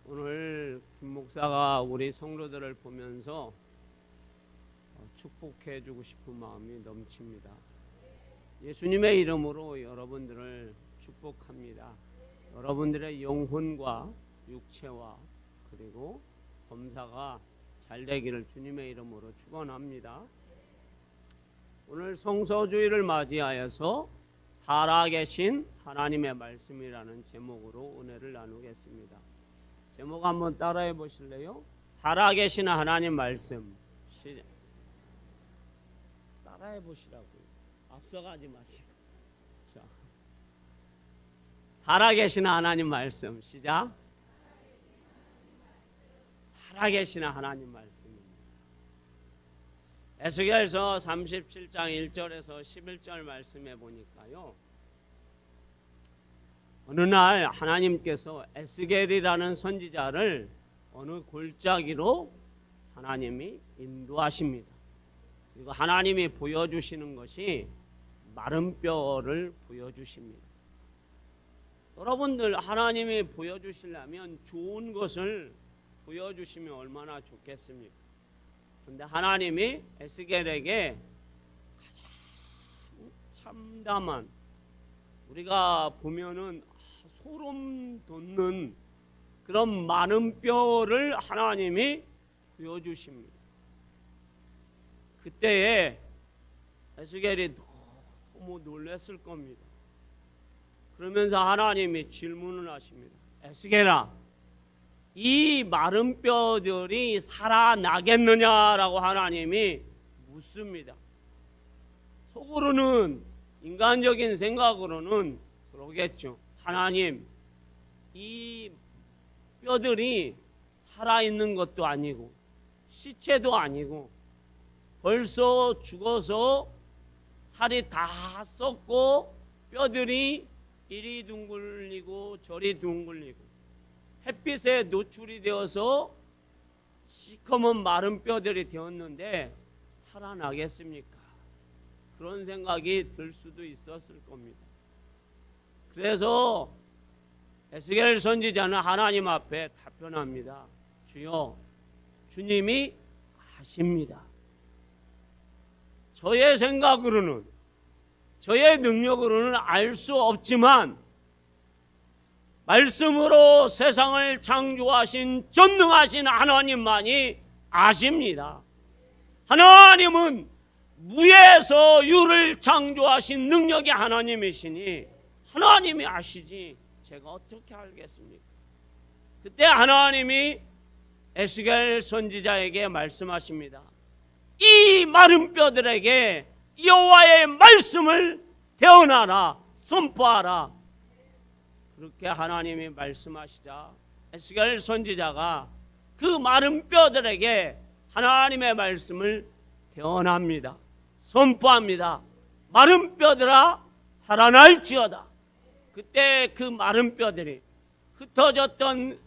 오늘 김 목사가 우리 성도들을 보면서 축복해 주고 싶은 마음이 넘칩니다. 예수님의 이름으로 여러분들을 축복합니다. 여러분들의 영혼과 육체와 그리고 범사가 잘 되기를 주님의 이름으로 축원합니다. 오늘 성서주일을 맞이하여서 살아계신 하나님의 말씀이라는 제목으로 은혜를 나누겠습니다. 제목 한번 따라해 보실래요? 살아계신 하나님 말씀. 시작. 따라해 보시라고요. 앞서가지 마시고. 자, 살아계신 하나님 말씀. 시작. 살아계신 하나님 말씀입니다. 에스겔서 37장 1절에서 11절 말씀해 보니까요, 어느 날 하나님께서 에스겔이라는 선지자를 어느 골짜기로 하나님이 인도하십니다. 그리고 하나님이 보여주시는 것이 마른 뼈를 보여주십니다. 여러분들, 하나님이 보여주시려면 좋은 것을 보여주시면 얼마나 좋겠습니까? 그런데 하나님이 에스겔에게 가장 참담한, 우리가 보면은 소름 돋는 그런 마른 뼈를 하나님이 보여주십니다. 그때에 에스겔이 너무 놀랐을 겁니다. 그러면서 하나님이 질문을 하십니다. 에스겔아, 이 마른 뼈들이 살아나겠느냐라고 하나님이 묻습니다. 속으로는, 인간적인 생각으로는 그러겠죠. 하나님, 이 뼈들이 살아있는 것도 아니고 시체도 아니고 벌써 죽어서 살이 다 썩고 뼈들이 이리 둥글리고 저리 둥글리고 햇빛에 노출이 되어서 시커먼 마른 뼈들이 되었는데 살아나겠습니까? 그런 생각이 들 수도 있었을 겁니다. 그래서 에스겔 선지자는 하나님 앞에 답변합니다. 주여, 주님이 아십니다. 저의 생각으로는, 저의 능력으로는 알 수 없지만 말씀으로 세상을 창조하신 전능하신 하나님만이 아십니다. 하나님은 무에서 유를 창조하신 능력의 하나님이시니 하나님이 아시지 제가 어떻게 알겠습니까? 그때 하나님이 에스겔 선지자에게 말씀하십니다. 이 마른 뼈들에게 여호와의 말씀을 대언하라, 선포하라. 그렇게 하나님이 말씀하시자 에스겔 선지자가 그 마른 뼈들에게 하나님의 말씀을 대언합니다. 선포합니다. 마른 뼈들아, 살아날지어다. 그때 그 마른 뼈들이, 흩어졌던,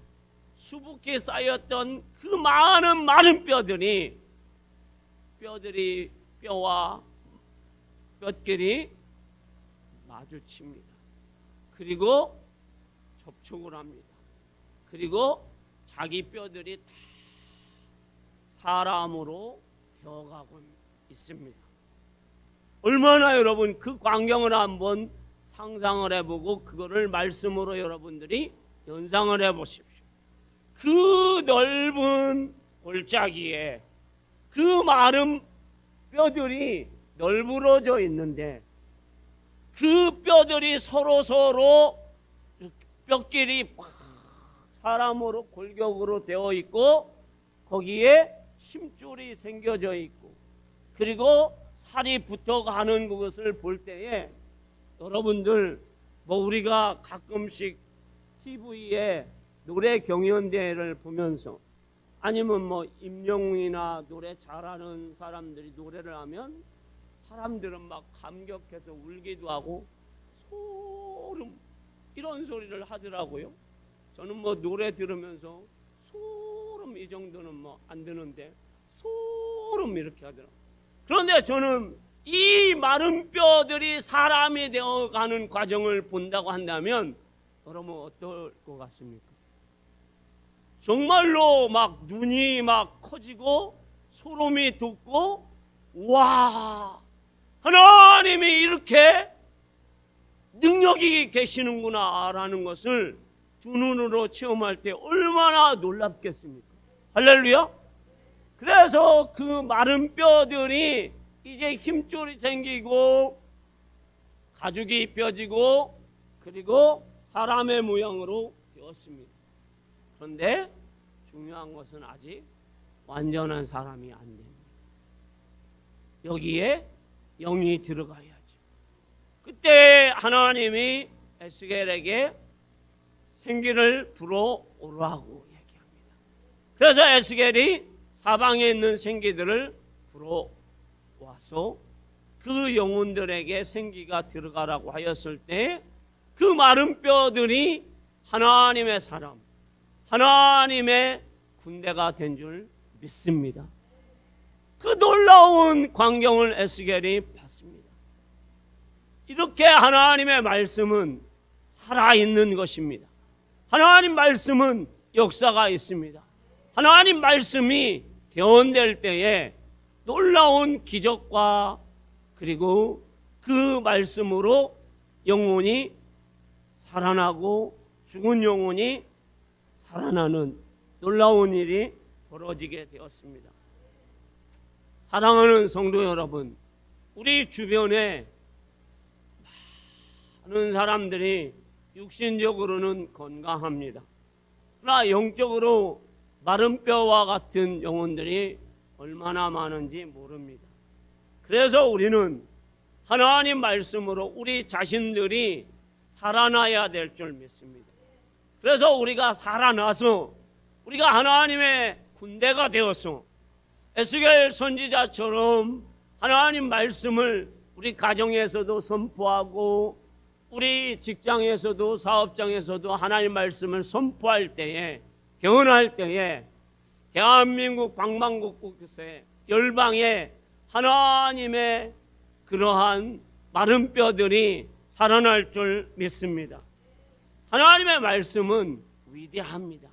수북히 쌓였던 그 많은 마른 뼈들이 뼈와 뼈끼리 마주칩니다. 그리고 접촉을 합니다. 그리고 자기 뼈들이 다 사람으로 되어가고 있습니다. 얼마나 여러분 그 광경을 한번 상상을 해보고 그거를 말씀으로 여러분들이 연상을 해보십시오. 그 넓은 골짜기에 그 마른 뼈들이 널브러져 있는데 그 뼈들이 서로 뼈끼리 사람으로 골격으로 되어 있고 거기에 심줄이 생겨져 있고 그리고 살이 붙어가는 그것을 볼 때에 여러분들, 우리가 가끔씩 TV에 노래 경연대회를 보면서 아니면 임영웅이나 노래 잘하는 사람들이 노래를 하면 사람들은 막 감격해서 울기도 하고 소름 이런 소리를 하더라고요. 저는 노래 들으면서 소름 이 정도는 안 드는데 소름 이렇게 하더라고요. 그런데 저는 이 마른 뼈들이 사람이 되어가는 과정을 본다고 한다면 여러분 어떨 것 같습니까? 정말로 막 눈이 막 커지고 소름이 돋고, 와, 하나님이 이렇게 능력이 계시는구나 라는 것을 두 눈으로 체험할 때 얼마나 놀랍겠습니까? 할렐루야. 그래서 그 마른 뼈들이 이제 힘줄이 생기고 가죽이 펴지고 그리고 사람의 모양으로 되었습니다. 그런데 중요한 것은 아직 완전한 사람이 안 됩니다. 여기에 영이 들어가야죠. 그때 하나님이 에스겔에게 생기를 불어오라고 얘기합니다. 그래서 에스겔이 사방에 있는 생기들을 불어와서 그 영혼들에게 생기가 들어가라고 하였을 때 그 마른 뼈들이 하나님의 사람, 하나님의 군대가 된 줄 믿습니다. 그 놀라운 광경을 에스겔이 봤습니다. 이렇게 하나님의 말씀은 살아있는 것입니다. 하나님 말씀은 역사가 있습니다. 하나님 말씀이 대언될 때에 놀라운 기적과 그리고 그 말씀으로 영혼이 살아나고 죽은 영혼이 살아나는 놀라운 일이 벌어지게 되었습니다. 사랑하는 성도 여러분, 우리 주변에 많은 사람들이 육신적으로는 건강합니다. 그러나 영적으로 마른 뼈와 같은 영혼들이 얼마나 많은지 모릅니다. 그래서 우리는 하나님 말씀으로 우리 자신들이 살아나야 될 줄 믿습니다. 그래서 우리가 살아나서 우리가 하나님의 군대가 되어서 에스겔 선지자처럼 하나님 말씀을 우리 가정에서도 선포하고 우리 직장에서도 사업장에서도 하나님 말씀을 선포할 때에 대언할 때에 대한민국 방방곡곡에 열방에 하나님의 그러한 마른 뼈들이 살아날 줄 믿습니다. 하나님의 말씀은 위대합니다.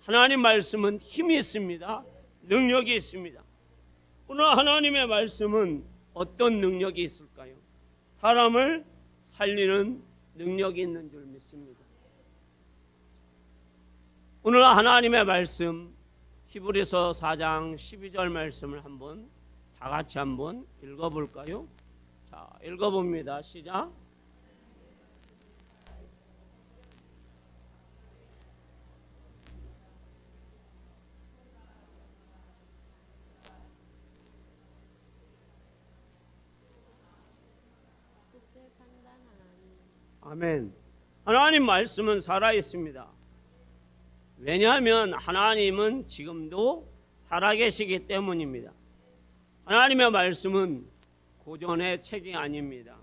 하나님 말씀은 힘이 있습니다. 능력이 있습니다. 오늘 하나님의 말씀은 어떤 능력이 있을까요? 사람을 살리는 능력이 있는 줄 믿습니다. 오늘 하나님의 말씀 히브리서 4장 12절 말씀을 다 같이 한번 읽어볼까요? 자, 읽어봅니다. 시작. 아멘. 하나님 말씀은 살아있습니다. 왜냐하면 하나님은 지금도 살아계시기 때문입니다. 하나님의 말씀은 고전의 책이 아닙니다.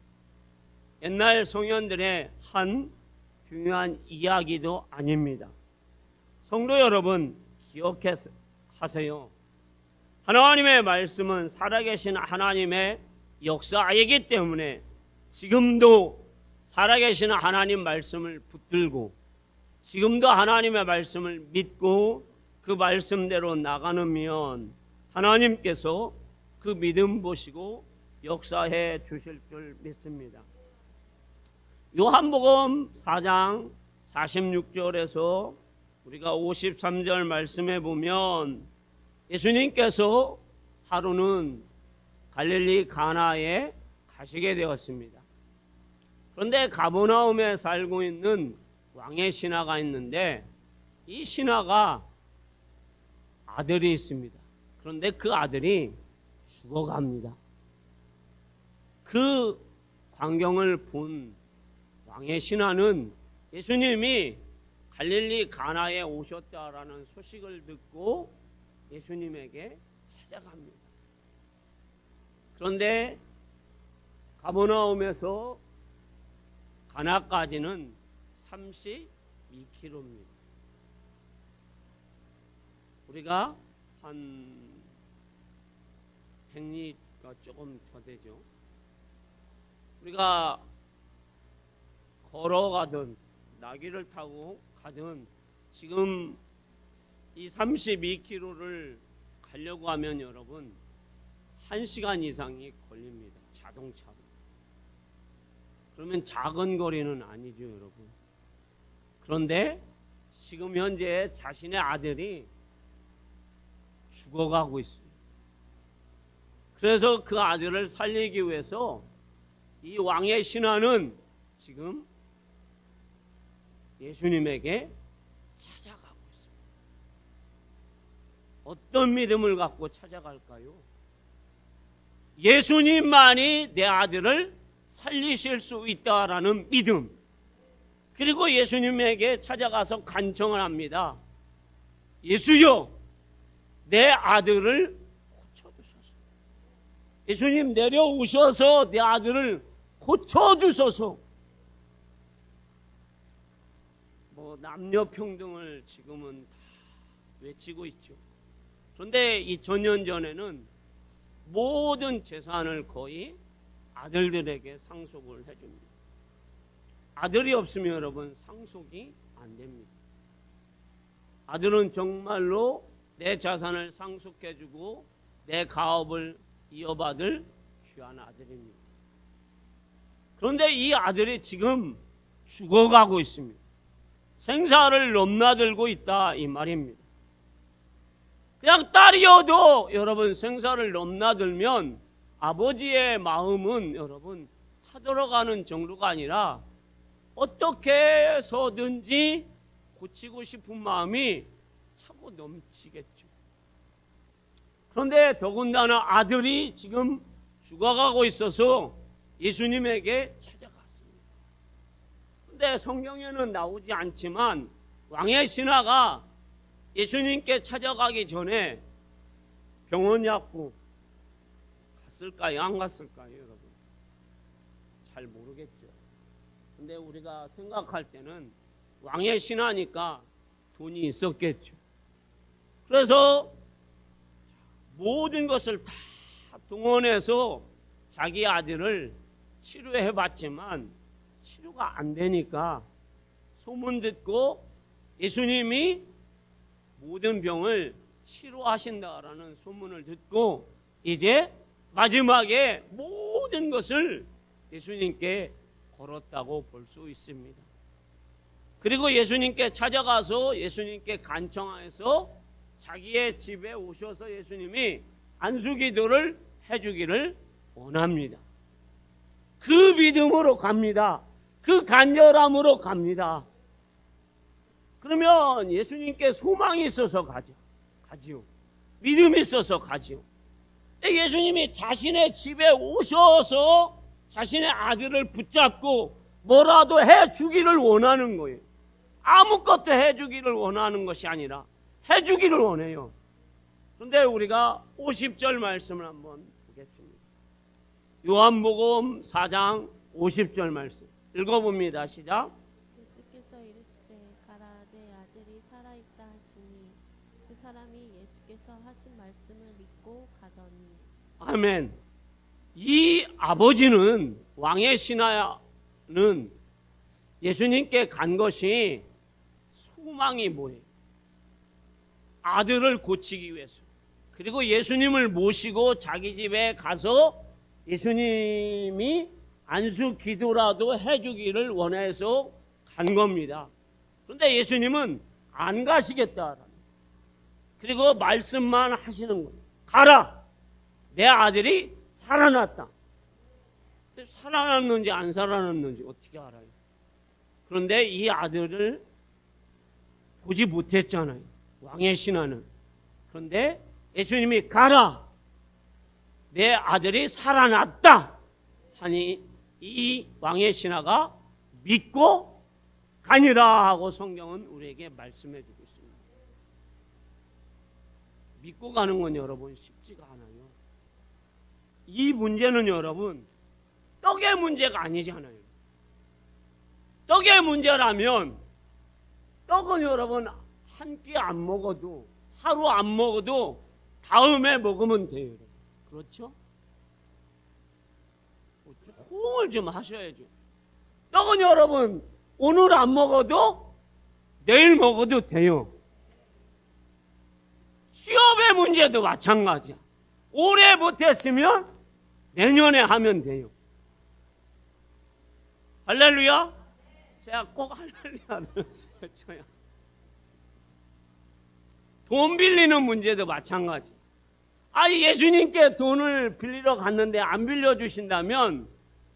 옛날 성현들의 한 중요한 이야기도 아닙니다. 성도 여러분, 기억하세요. 하나님의 말씀은 살아계신 하나님의 역사이기 때문에 지금도 살아계신 하나님 말씀을 붙들고 지금도 하나님의 말씀을 믿고 그 말씀대로 나가면 하나님께서 그 믿음 보시고 역사해 주실 줄 믿습니다. 요한복음 4장 46절에서 우리가 53절 말씀에 보면 예수님께서 하루는 갈릴리 가나에 가시게 되었습니다. 그런데 가버나움에 살고 있는 왕의 신하가 있는데 이 신하가 아들이 있습니다. 그런데 그 아들이 죽어갑니다. 그 광경을 본 왕의 신하는 예수님이 갈릴리 가나에 오셨다라는 소식을 듣고 예수님에게 찾아갑니다. 그런데 가버나움에서 가나까지는 32km입니다. 우리가 한 100리가 조금 더 되죠. 우리가 걸어가든 나귀를 타고 가든 지금 이 32km를 가려고 하면 여러분 1시간 이상이 걸립니다. 자동차로. 그러면 작은 거리는 아니죠, 여러분. 그런데 지금 현재 자신의 아들이 죽어가고 있습니다. 그래서 그 아들을 살리기 위해서 이 왕의 신하는 지금 예수님에게 찾아가고 있습니다. 어떤 믿음을 갖고 찾아갈까요? 예수님만이 내 아들을 살리실 수 있다라는 믿음. 그리고 예수님에게 찾아가서 간청을 합니다. 예수여, 내 아들을 고쳐주소서. 예수님 내려오셔서 내 아들을 고쳐주소서. 남녀 평등을 지금은 다 외치고 있죠. 그런데 2000년 전에는 모든 재산을 거의 아들들에게 상속을 해줍니다. 아들이 없으면 여러분 상속이 안 됩니다. 아들은 정말로 내 자산을 상속해주고 내 가업을 이어받을 귀한 아들입니다. 그런데 이 아들이 지금 죽어가고 있습니다. 생사를 넘나들고 있다 이 말입니다. 그냥 딸이어도 여러분 생사를 넘나들면 아버지의 마음은 여러분 타들어가는 정도가 아니라 어떻게 해서든지 고치고 싶은 마음이 차고 넘치겠죠. 그런데 더군다나 아들이 지금 죽어가고 있어서 예수님에게 찾아갔습니다. 그런데 성경에는 나오지 않지만 왕의 신하가 예수님께 찾아가기 전에 병원 약국 갔을까요? 안 갔을까요, 여러분? 잘 모르겠죠. 근데 우리가 생각할 때는 왕의 신하니까 돈이 있었겠죠. 그래서 모든 것을 다 동원해서 자기 아들을 치료해 봤지만 치료가 안 되니까 소문 듣고 예수님이 모든 병을 치료하신다라는 소문을 듣고 이제 마지막에 모든 것을 예수님께 걸었다고 볼 수 있습니다. 그리고 예수님께 찾아가서 예수님께 간청해서 자기의 집에 오셔서 예수님이 안수기도를 해주기를 원합니다. 그 믿음으로 갑니다. 그 간절함으로 갑니다. 그러면 예수님께 소망이 있어서 가지요. 믿음이 있어서 가지요. 예수님이 자신의 집에 오셔서 자신의 아들을 붙잡고 뭐라도 해주기를 원하는 거예요. 아무것도 해주기를 원하는 것이 아니라 해주기를 원해요. 그런데 우리가 50절 말씀을 한번 보겠습니다. 요한복음 4장 50절 말씀 읽어봅니다. 시작. 예수께서 이르시되 가라 내 아들이 살아있다 하시니 그 사람이 예수께서 하신 말씀을 믿고 가더니. 아멘. 이 아버지는 왕의 신하는 예수님께 간 것이 소망이 뭐예요? 아들을 고치기 위해서. 그리고 예수님을 모시고 자기 집에 가서 예수님이 안수 기도라도 해주기를 원해서 간 겁니다. 그런데 예수님은 안 가시겠다. 그리고 말씀만 하시는 거예요. 가라! 내 아들이 살아났다. 살아났는지 안 살아났는지 어떻게 알아요? 그런데 이 아들을 보지 못했잖아요. 왕의 신하는. 그런데 예수님이 가라! 내 아들이 살아났다! 하니 이 왕의 신하가 믿고 가니라 하고 성경은 우리에게 말씀해 주고 있습니다. 믿고 가는 건 여러분 쉽지가 않아요. 이 문제는 여러분 떡의 문제가 아니잖아요. 떡의 문제라면 떡은 여러분 한 끼 안 먹어도 하루 안 먹어도 다음에 먹으면 돼요. 그렇죠? 호응을 좀 하셔야죠. 떡은 여러분 오늘 안 먹어도 내일 먹어도 돼요. 올해 문제도 마찬가지야. 올해 못했으면 내년에 하면 돼요. 할렐루야. 제가 꼭 할렐루야를 외쳐야. 돈 빌리는 문제도 마찬가지. 아니, 예수님께 돈을 빌리러 갔는데 안 빌려주신다면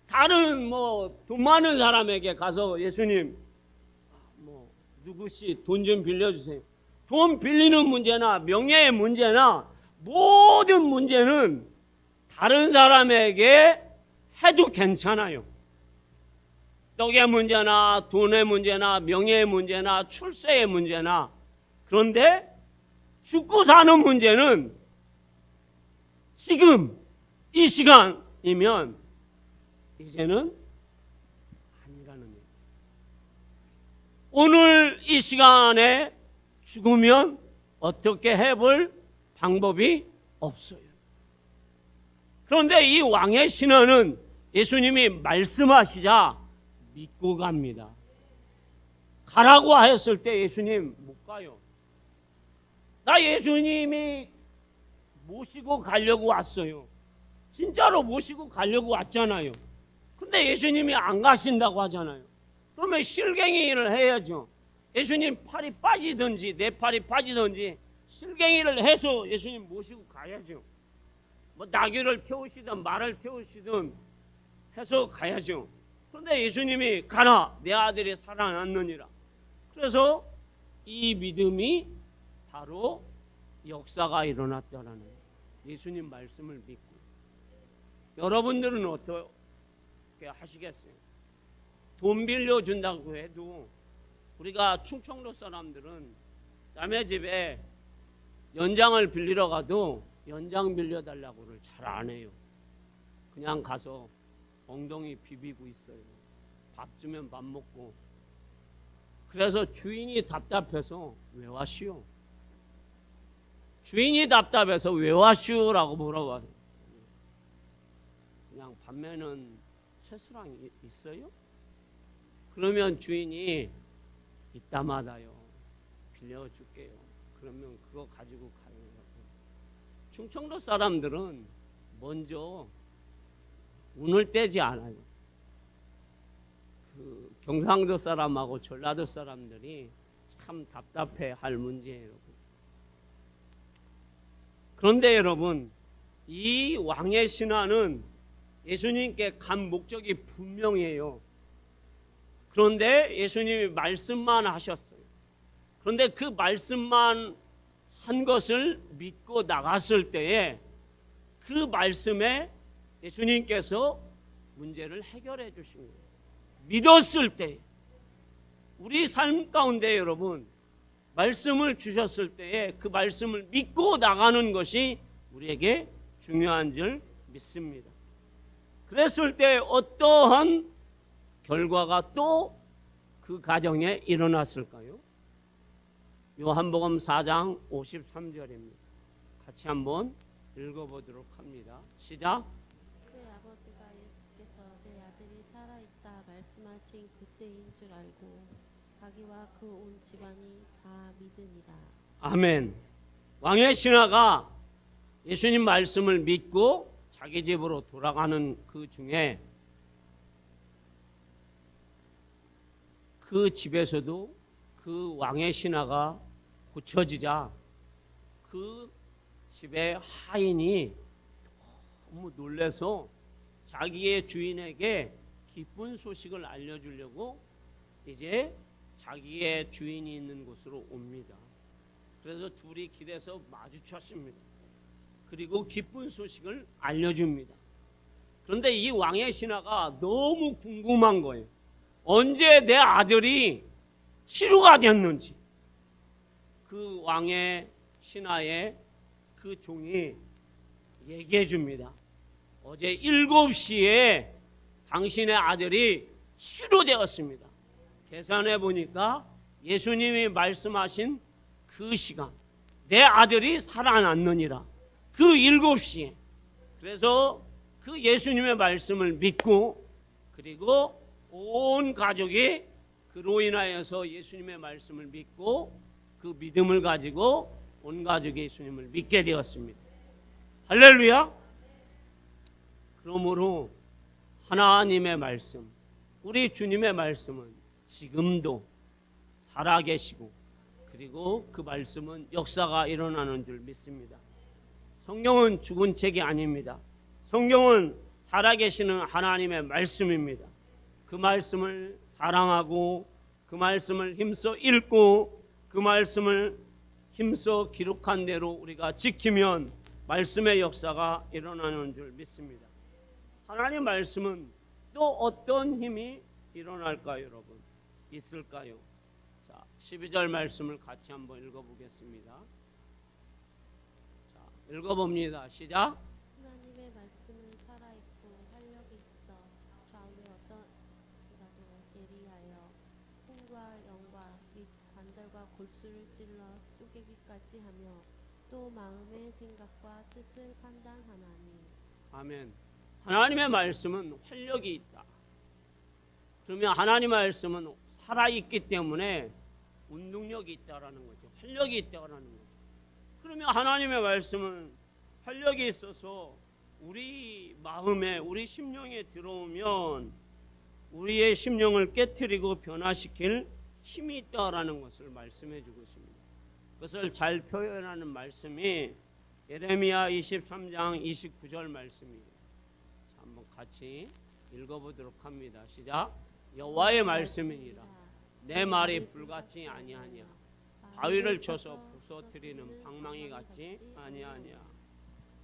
다른 돈 많은 사람에게 가서 예수님 누구씨 돈 좀 빌려주세요. 돈 빌리는 문제나 명예의 문제나 모든 문제는 다른 사람에게 해도 괜찮아요. 떡의 문제나 돈의 문제나 명예의 문제나 출세의 문제나. 그런데 죽고 사는 문제는 지금 이 시간이면 이제는 아니라는 얘기예요. 오늘 이 시간에 죽으면 어떻게 해볼 방법이 없어요. 그런데 이 왕의 신하는 예수님이 말씀하시자 믿고 갑니다. 가라고 하였을 때 예수님 못 가요. 나 예수님이 모시고 가려고 왔어요. 진짜로 모시고 가려고 왔잖아요. 근데 예수님이 안 가신다고 하잖아요. 그러면 실갱이를 해야죠. 예수님 팔이 빠지든지 내 팔이 빠지든지 실갱이를 해서 예수님 모시고 가야죠. 나귀를 태우시든 말을 태우시든 해서 가야죠. 그런데 예수님이 가라, 내 아들이 살아났느니라. 그래서 이 믿음이 바로 역사가 일어났다라는 거예요. 예수님 말씀을 믿고. 여러분들은 어떻게 하시겠어요? 돈 빌려준다고 해도 우리가 충청도 사람들은 남의 집에 연장을 빌리러 가도 연장 빌려달라고를 잘 안 해요. 그냥 가서 엉덩이 비비고 있어요. 밥 주면 밥 먹고. 그래서 주인이 답답해서 왜 왔시오? 주인이 답답해서 왜 왔시오라고 물어봐요. 그냥 밤에는 채소랑 있어요? 그러면 주인이 이따마다요 빌려줄게요. 그러면 그거 가지고 가요. 충청도 사람들은 먼저 운을 떼지 않아요. 그 경상도 사람하고 전라도 사람들이 참 답답해 할 문제예요. 그런데 여러분, 이 왕의 신하는 예수님께 간 목적이 분명해요. 그런데 예수님이 말씀만 하셨어요. 그런데 그 말씀만 한 것을 믿고 나갔을 때에 그 말씀에 예수님께서 문제를 해결해 주신 거예요. 믿었을 때, 우리 삶 가운데 여러분, 말씀을 주셨을 때에 그 말씀을 믿고 나가는 것이 우리에게 중요한 줄 믿습니다. 그랬을 때 어떠한 결과가 또 그 가정에 일어났을까요? 요한복음 4장 53절입니다. 같이 한번 읽어보도록 합니다. 시작. 그의 아버지가 예수께서 내 아들이 살아있다 말씀하신 그때인 줄 알고 자기와 그 온 집안이 다 믿으니라. 아멘. 왕의 신하가 예수님 말씀을 믿고 자기 집으로 돌아가는 그 중에 그 집에서도 그 왕의 신하가 고쳐지자 그 집의 하인이 너무 놀라서 자기의 주인에게 기쁜 소식을 알려주려고 이제 자기의 주인이 있는 곳으로 옵니다. 그래서 둘이 길에서 마주쳤습니다. 그리고 기쁜 소식을 알려줍니다. 그런데 이 왕의 신하가 너무 궁금한 거예요. 언제 내 아들이 치료가 됐는지. 그 왕의 신하의 그 종이 얘기해 줍니다. 어제 7시에 당신의 아들이 치료되었습니다. 계산해 보니까 예수님이 말씀하신 그 시간, 내 아들이 살아났느니라. 그 7시에. 그래서 그 예수님의 말씀을 믿고, 그리고 온 가족이 그로 인하여서 예수님의 말씀을 믿고 그 믿음을 가지고 온 가족이 예수님을 믿게 되었습니다. 할렐루야. 그러므로 하나님의 말씀, 우리 주님의 말씀은 지금도 살아계시고, 그리고 그 말씀은 역사가 일어나는 줄 믿습니다. 성경은 죽은 책이 아닙니다. 성경은 살아계시는 하나님의 말씀입니다. 그 말씀을 사랑하고, 그 말씀을 힘써 읽고, 그 말씀을 힘써 기록한 대로 우리가 지키면 말씀의 역사가 일어나는 줄 믿습니다. 하나님 말씀은 또 어떤 힘이 일어날까요, 여러분? 있을까요? 자, 12절 말씀을 같이 한번 읽어보겠습니다. 자, 읽어봅니다. 시작. 하나님의 말씀은 살아있고 활력이 있어 좌우에 어떤 자도 예리하여 손과 영과 및 관절과 골수를 찔러 쪼개기까지 하며 또 마음의 생각과 뜻을 판단하나니. 아멘. 하나님의 말씀은 활력이 있다. 그러면 하나님의 말씀은 살아있기 때문에 운동력이 있다라는 거죠. 활력이 있다라는 거죠. 그러면 하나님의 말씀은 활력이 있어서 우리 마음에, 우리 심령에 들어오면 우리의 심령을 깨트리고 변화시킬 힘이 있다라는 것을 말씀해 주고 있습니다. 그것을 잘 표현하는 말씀이 예레미야 23장 29절 말씀이에요. 자, 한번 같이 읽어보도록 합니다. 시작. 여호와의 말씀이니라 내 말이 불같이 아니하냐 바위를 쳐서 부서뜨리는 방망이 같지 아니하냐.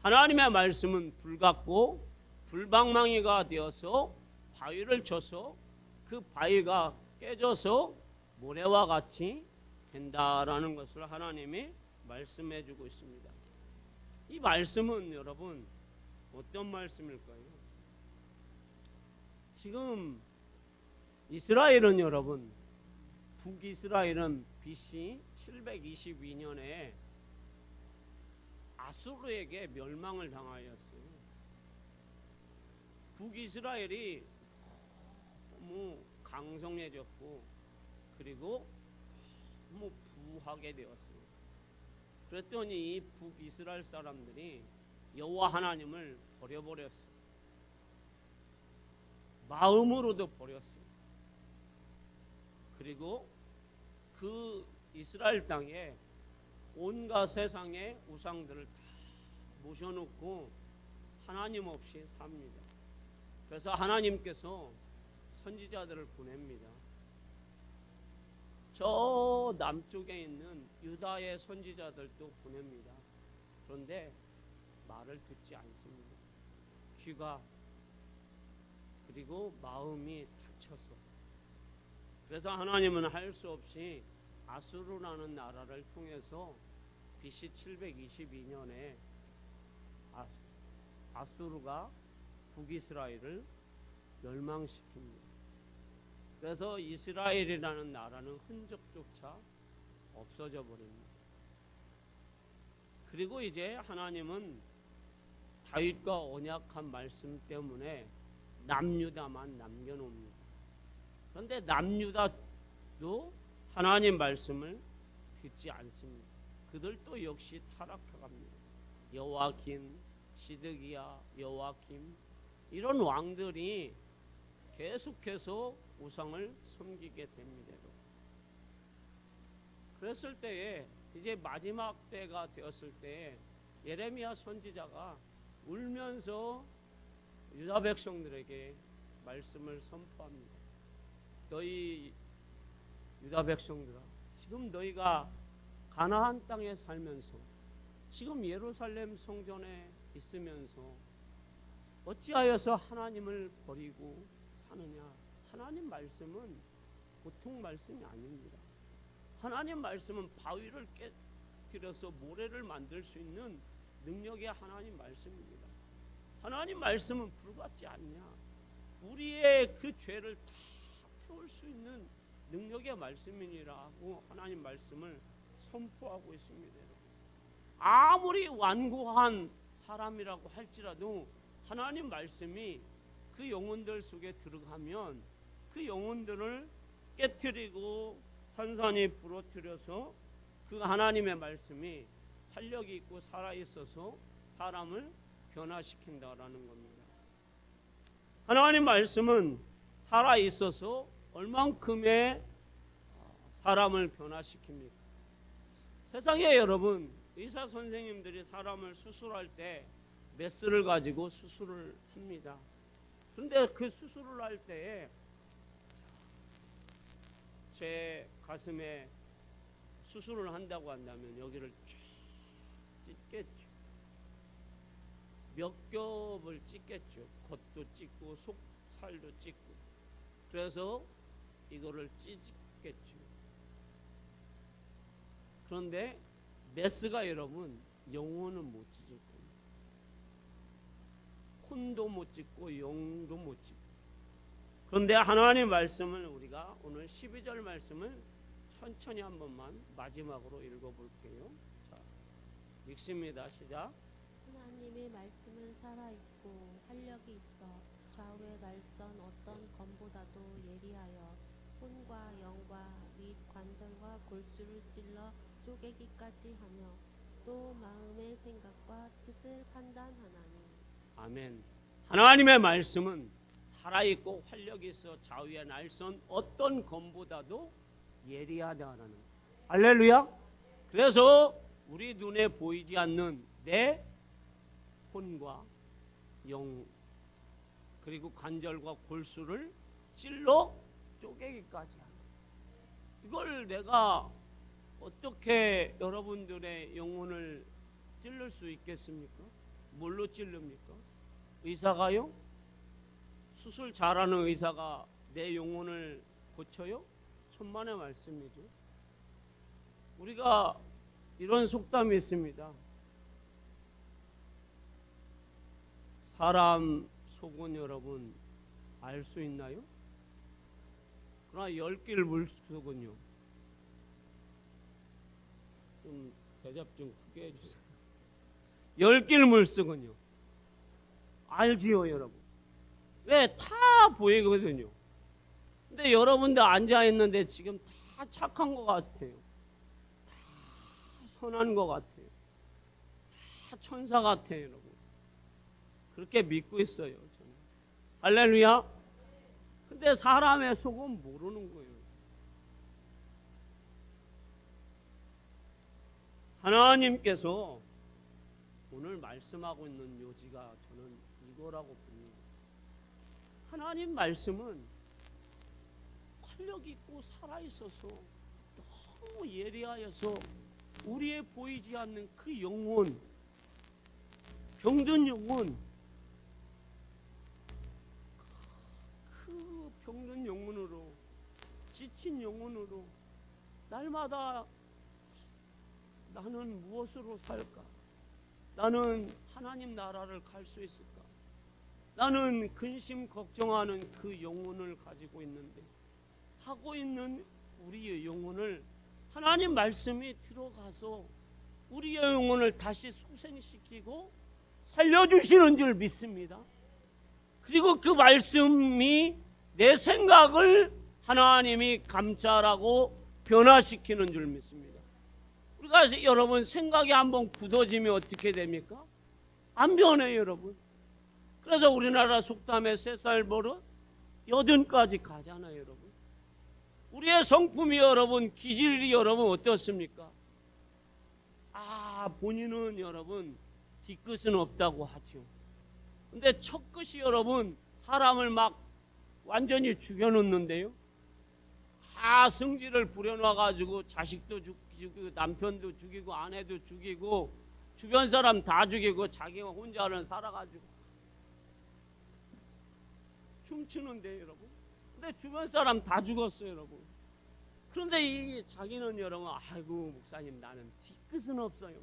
하나님의 말씀은 불같고 불방망이가 되어서 바위를 쳐서 그 바위가 깨져서 모래와 같이 된다라는 것을 하나님이 말씀해 주고 있습니다. 이 말씀은 여러분 어떤 말씀일까요? 지금 이스라엘은 여러분, 북이스라엘은 BC 722년에 아수르에게 멸망을 당하였어요. 북이스라엘이 너무 강성해졌고, 그리고 너무 부하게 되었어요. 그랬더니 이 북이스라엘 사람들이 여호와 하나님을 버려버렸어요. 마음으로도 버렸어요. 그리고 그 이스라엘 땅에 온갖 세상의 우상들을 다 모셔놓고 하나님 없이 삽니다. 그래서 하나님께서 선지자들을 보냅니다. 저 남쪽에 있는 유다의 선지자들도 보냅니다. 그런데 말을 듣지 않습니다. 귀가, 그리고 마음이 닫혀서. 그래서 하나님은 할 수 없이 아수르라는 나라를 통해서 BC 722년에 아수르가 북이스라엘을 멸망시킵니다. 그래서 이스라엘이라는 나라는 흔적조차 없어져 버립니다. 그리고 이제 하나님은 다윗과 언약한 말씀 때문에 남유다만 남겨놓습니다. 그런데 남유다도 하나님 말씀을 듣지 않습니다. 그들도 역시 타락해갑니다. 여호와kim, 시드기야, 여호와kim 이런 왕들이 계속해서 우상을 섬기게 됩니다. 그랬을 때에 이제 마지막 때가 되었을 때 예레미야 선지자가 울면서 유다 백성들에게 말씀을 선포합니다. 너희 유다 백성들아, 지금 너희가 가나안 땅에 살면서, 지금 예루살렘 성전에 있으면서 어찌하여서 하나님을 버리고 사느냐. 하나님 말씀은 보통 말씀이 아닙니다. 하나님 말씀은 바위를 깨뜨려서 모래를 만들 수 있는 능력의 하나님 말씀입니다. 하나님 말씀은 불같지 않냐. 우리의 그 죄를 다 태울 수 있는 능력의 말씀이니라고 하나님 말씀을 선포하고 있습니다. 아무리 완고한 사람이라고 할지라도 하나님 말씀이 그 영혼들 속에 들어가면 그 영혼들을 깨트리고 산산이 부러뜨려서 그 하나님의 말씀이 활력이 있고 살아있어서 사람을 변화시킨다라는 겁니다. 하나님 말씀은 살아있어서 얼만큼의 사람을 변화시킵니까? 세상에 여러분, 의사 선생님들이 사람을 수술할 때 메스를 가지고 수술을 합니다. 그런데 그 수술을 할 때에 제 가슴에 수술을 한다고 한다면 여기를 쫙 찢겠죠. 몇 겹을 찢겠죠. 겉도 찢고 속살도 찢고. 그래서 이거를 찢겠죠. 그런데 메스가 여러분 영혼은 못 찢을 겁니다. 혼도 못 찢고 영도 못 찢고. 그런데 하나님 말씀을 우리가 오늘 12절 말씀을 천천히 한 번만 마지막으로 읽어볼게요. 자, 읽습니다. 시작. 하나님의 말씀은 살아있고 활력이 있어 좌우의 날선 어떤 검보다도 예리하여 혼과 영과 및 관절과 골수를 찔러 쪼개기까지 하며 또 마음의 생각과 뜻을 판단하나니. 아멘. 하나님의 말씀은 살아있고 활력이 있어 좌우의 날선 어떤 검보다도 예리하다라는. 할렐루야. 그래서 우리 눈에 보이지 않는 내 혼과 영 그리고 관절과 골수를 찔러 쪼개기까지 하는. 이걸 내가 어떻게 여러분들의 영혼을 찔를 수 있겠습니까? 뭘로 찔릅니까? 의사가요? 수술 잘하는 의사가 내 영혼을 고쳐요? 천만의 말씀이죠. 우리가 이런 속담이 있습니다. 사람 속은 여러분 알 수 있나요? 그러나 10길 물속은요. 좀 대답 좀 크게 해주세요. 10길 물속은요. 알지요 여러분. 왜? 다 보이거든요. 근데 여러분들 앉아있는데 지금 다 착한 것 같아요. 다 선한 것 같아요. 다 천사 같아요 여러분. 그렇게 믿고 있어요 저는. 할렐루야. 근데 사람의 속은 모르는 거예요. 하나님께서 오늘 말씀하고 있는 요지가 저는 이거라고 봅니다. 하나님 말씀은 활력 있고 살아있어서 너무 예리하여서 우리의 보이지 않는 그 영혼, 병든 영혼, 그 병든 영혼으로, 지친 영혼으로 날마다 나는 무엇으로 살까? 나는 하나님 나라를 갈 수 있을까? 나는 근심 걱정하는 그 영혼을 가지고 있는데 하고 있는 우리의 영혼을 하나님 말씀이 들어가서 우리의 영혼을 다시 소생시키고 살려주시는 줄 믿습니다. 그리고 그 말씀이 내 생각을 하나님이 감찰하고 변화시키는 줄 믿습니다. 우리가 여러분 생각이 한번 굳어지면 어떻게 됩니까? 안 변해요 여러분. 그래서 우리나라 속담에 3살 버릇 80까지 가잖아요 여러분. 우리의 성품이 여러분, 기질이 여러분 어떻습니까? 본인은 여러분 뒤끝은 없다고 하죠. 근데 첫 끝이 여러분 사람을 막 완전히 죽여놓는데요. 성질을 부려놔가지고 자식도 죽이고 남편도 죽이고 아내도 죽이고 주변 사람 다 죽이고 자기가 혼자는 살아가지고 춤추는데 여러분. 근데 주변 사람 다 죽었어요 여러분. 그런데 이 자기는 여러분 아이고 목사님 나는 뒤끝은 없어요.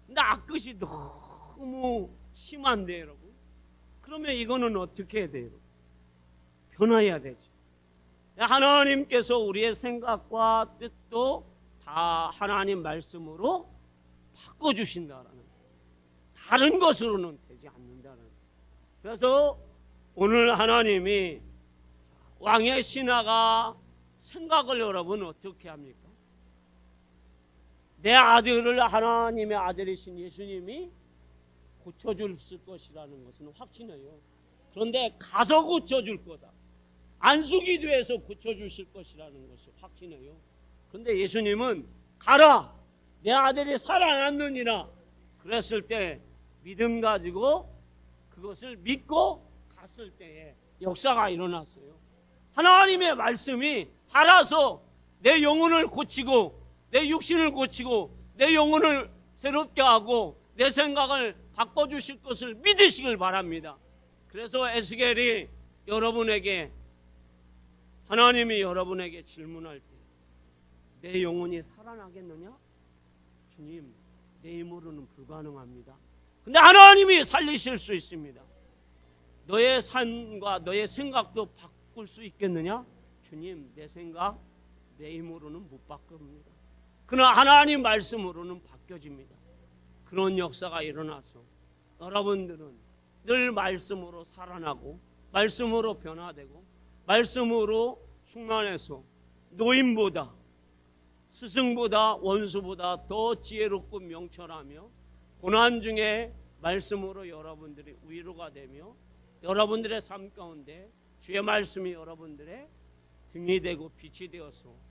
근데 앞끝이 너무 심한데 여러분. 그러면 이거는 어떻게 해야 돼요? 변화해야 되죠. 하나님께서 우리의 생각과 뜻도 다 하나님 말씀으로 바꿔주신다라는, 다른 것으로는 되지 않는다는. 그래서 오늘 하나님이 왕의 신하가 생각을 여러분 어떻게 합니까? 내 아들을 하나님의 아들이신 예수님이 고쳐줄 것이라는 것은 확신해요. 그런데 가서 고쳐줄 거다. 안수기도에서 고쳐주실 것이라는 것을 확신해요. 그런데 예수님은 가라, 내 아들이 살아났느니라 그랬을 때 믿음 가지고 그것을 믿고 갔을 때에 역사가 일어났어요. 하나님의 말씀이 살아서 내 영혼을 고치고 내 육신을 고치고 내 영혼을 새롭게 하고 내 생각을 바꿔주실 것을 믿으시길 바랍니다. 그래서 에스겔이 여러분에게, 하나님이 여러분에게 질문할 때 내 영혼이 살아나겠느냐? 주님, 내 힘으로는 불가능합니다. 근데 하나님이 살리실 수 있습니다. 너의 삶과 너의 생각도 바꿀 수 있겠느냐? 주님, 내 생각, 내 힘으로는 못 바꿉니다. 그러나 하나님 말씀으로는 바뀌어집니다. 그런 역사가 일어나서 여러분들은 늘 말씀으로 살아나고 말씀으로 변화되고 말씀으로 충만해서 노인보다, 스승보다, 원수보다 더 지혜롭고 명철하며 고난 중에 말씀으로 여러분들이 위로가 되며 여러분들의 삶 가운데 주의 말씀이 여러분들의 등이 되고 빛이 되어서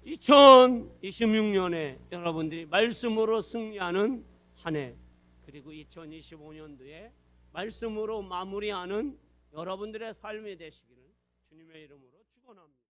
2026년에 여러분들이 말씀으로 승리하는 한 해, 그리고 2025년도에 말씀으로 마무리하는 여러분들의 삶이 되시기를 주님의 이름으로 축원합니다.